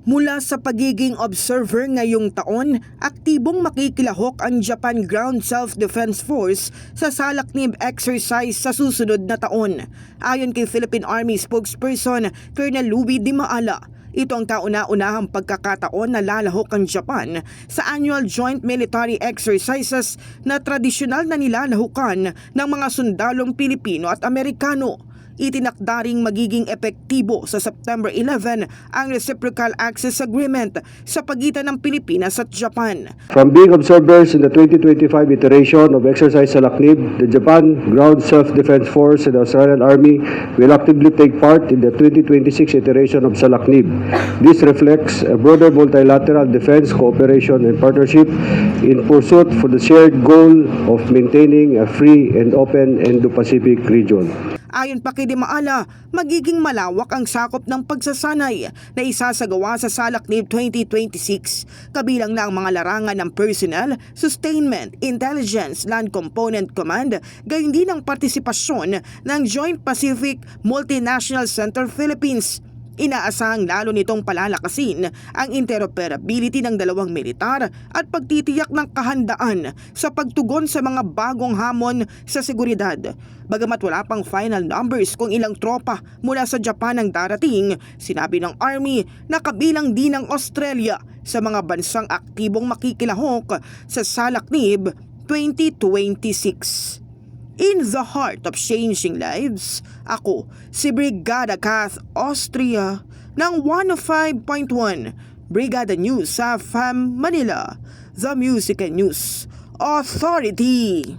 Mula sa pagiging observer ngayong taon, aktibong makikilahok ang Japan Ground Self-Defense Force sa salaknib exercise sa susunod na taon. Ayon kay Philippine Army spokesperson Colonel Louie Di Maala, ito ang kauna-unahang pagkakataon na lalahok ang Japan sa annual joint military exercises na tradisyonal na nilalahukan ng mga sundalong Pilipino at Amerikano. Itinakda ring magiging epektibo sa September 11 ang Reciprocal Access Agreement sa pagitan ng Pilipinas at Japan. From being observers in the 2025 iteration of Exercise Salaknib, the Japan Ground Self-Defense Force and the Australian Army will actively take part in the 2026 iteration of Salaknib. This reflects a broader multilateral defense cooperation and partnership in pursuit for the shared goal of maintaining a free and open Indo-Pacific region. Ayon pa kay Di Maala, magiging malawak ang sakop ng pagsasanay na isasagawa sa Salaknib 2026, kabilang na ang mga larangan ng personnel, sustainment, intelligence, land component command, gayon din ang partisipasyon ng Joint Pacific Multinational Center Philippines. Inaasahang lalo nitong palalakasin ang interoperability ng dalawang militar at pagtitiyak ng kahandaan sa pagtugon sa mga bagong hamon sa seguridad. Bagamat wala pang final numbers kung ilang tropa mula sa Japan ang darating, sinabi ng Army na kabilang din ang Australia sa mga bansang aktibong makikilahok sa Salaknib 2026. In the heart of changing lives, ako si Brigada Kath Austria ng 105.1 Brigada News sa FM Manila, the Music and News Authority.